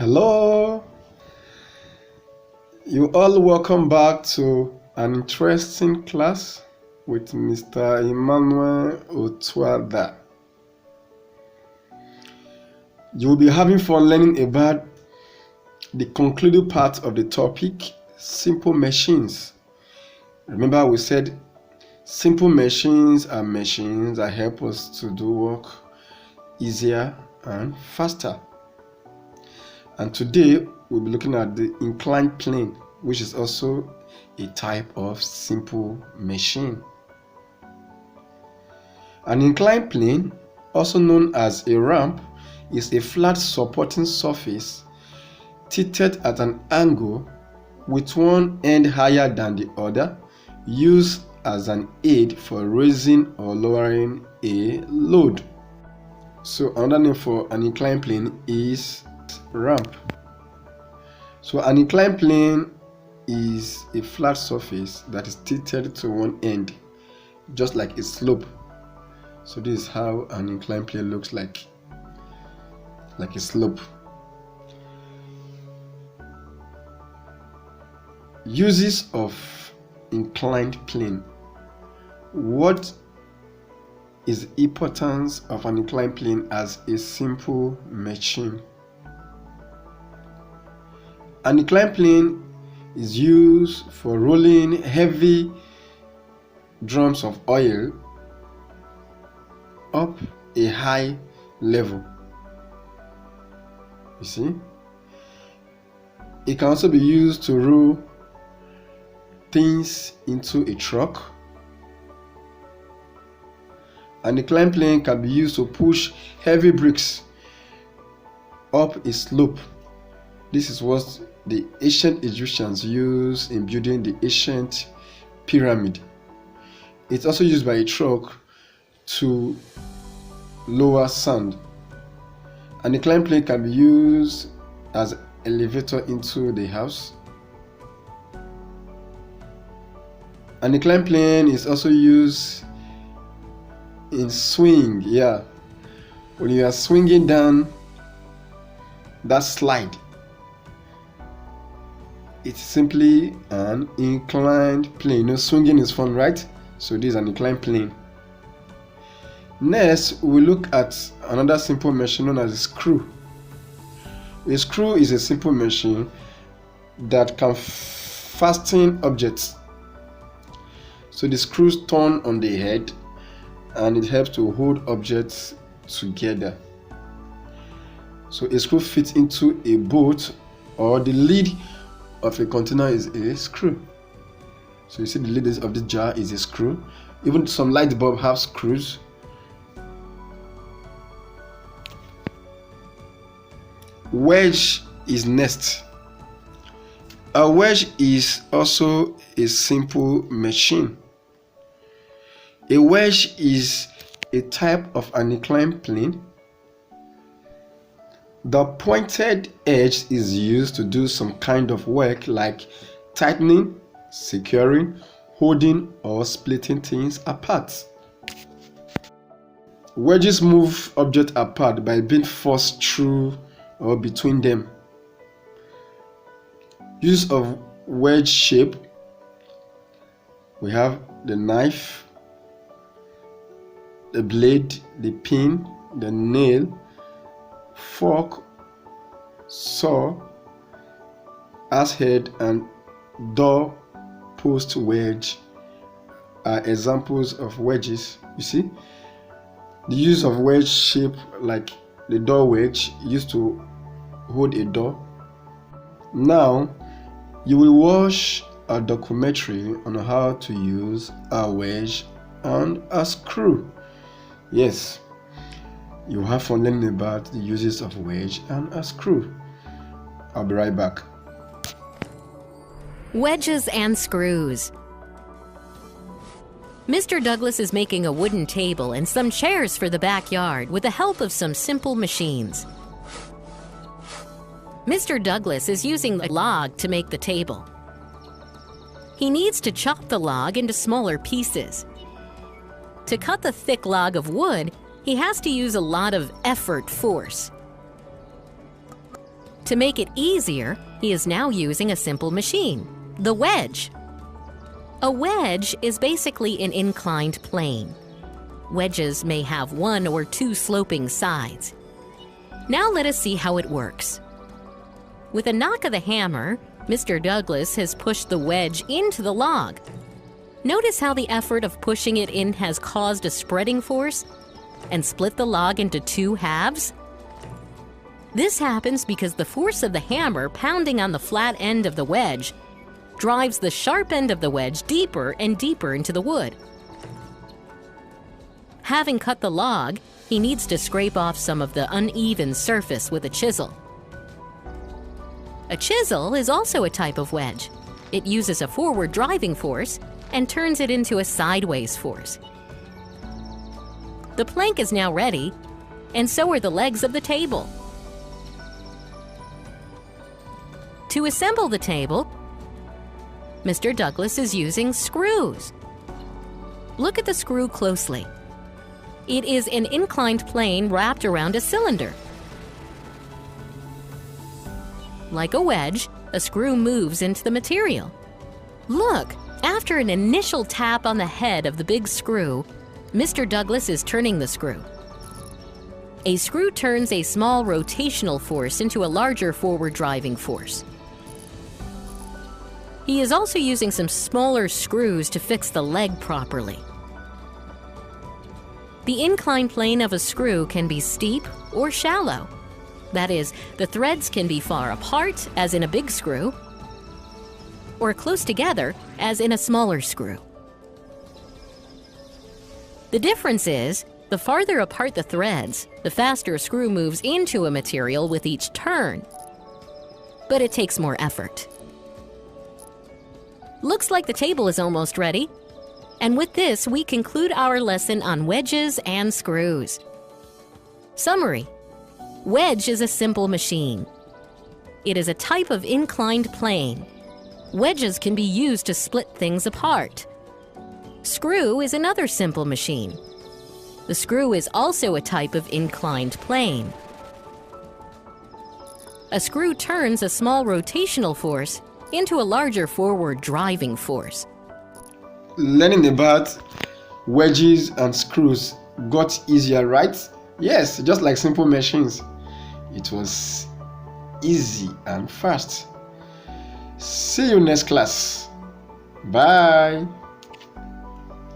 Hello, you all welcome back to an interesting class with Mr. Emmanuel Otuada. You will be having fun learning about the concluding part of the topic, simple machines. Remember we said simple machines are machines that help us to do work easier and faster. And today we'll be looking at the inclined plane, which is also a type of simple machine. An inclined plane, also known as a ramp, is a flat supporting surface tilted at an angle with one end higher than the other, used as an aid for raising or lowering a load. So another name for an inclined plane is ramp. So an inclined plane is a flat surface that is tilted to one end, just like a slope. So this is how an inclined plane looks like a slope. Uses of inclined plane. What is the importance of an inclined plane as a simple machine? An inclined plane is used for rolling heavy drums of oil up a high level. You see? It can also be used to roll things into a truck. An inclined plane can be used to push heavy bricks up a slope. This is what the ancient Egyptians used in building the ancient pyramid. It's also used by a truck to lower sand. An inclined plane can be used as an elevator into the house. An inclined plane is also used in swing. When you are swinging down that slide, it's simply an inclined plane. Swinging is fun, right? So this is an inclined plane. Next, we look at another simple machine known as a screw. A screw is a simple machine that can fasten objects. So the screws turn on the head and it helps to hold objects together. So a screw fits into a boat, or the lid of a container is a screw. So you see the lid of the jar is a screw. Even some light bulb have screws. Wedge is next. A wedge is also a simple machine. A wedge is a type of an inclined plane. The pointed edge is used to do some kind of work like tightening, securing, holding, or splitting things apart. Wedges move objects apart by being forced through or between them. Use of wedge shape. We have the knife, the blade, the pin, the nail, fork, saw, axe head, and door post wedge are examples of wedges. You see, the use of wedge shape, like the door wedge, used to hold a door. Now, you will watch a documentary on how to use a wedge and a screw. Yes, you have fun learning about the uses of wedge and a screw. I'll be right back. Wedges and screws. Mr. Douglas is making a wooden table and some chairs for the backyard with the help of some simple machines. Mr. Douglas is using a log to make the table. He needs to chop the log into smaller pieces. To cut the thick log of wood, he has to use a lot of effort force. To make it easier, he is now using a simple machine, the wedge. A wedge is basically an inclined plane. Wedges may have one or two sloping sides. Now let us see how it works. With a knock of the hammer, Mr. Douglas has pushed the wedge into the log. Notice how the effort of pushing it in has caused a spreading force and split the log into two halves? This happens because the force of the hammer pounding on the flat end of the wedge drives the sharp end of the wedge deeper and deeper into the wood. Having cut the log, he needs to scrape off some of the uneven surface with a chisel. A chisel is also a type of wedge. It uses a forward driving force and turns it into a sideways force. The plank is now ready, and so are the legs of the table. To assemble the table, Mr. Douglas is using screws. Look at the screw closely. It is an inclined plane wrapped around a cylinder. Like a wedge, a screw moves into the material. Look, after an initial tap on the head of the big screw, Mr. Douglas is turning the screw. A screw turns a small rotational force into a larger forward driving force. He is also using some smaller screws to fix the leg properly. The inclined plane of a screw can be steep or shallow. That is, the threads can be far apart, as in a big screw, or close together, as in a smaller screw. The difference is, the farther apart the threads, the faster a screw moves into a material with each turn. But it takes more effort. Looks like the table is almost ready. And with this, we conclude our lesson on wedges and screws. Summary: wedge is a simple machine. It is a type of inclined plane. Wedges can be used to split things apart. Screw is another simple machine. The screw is also a type of inclined plane. A screw turns a small rotational force into a larger forward driving force. Learning about wedges and screws got easier, right? Yes, just like simple machines. It was easy and fast. See you next class. Bye.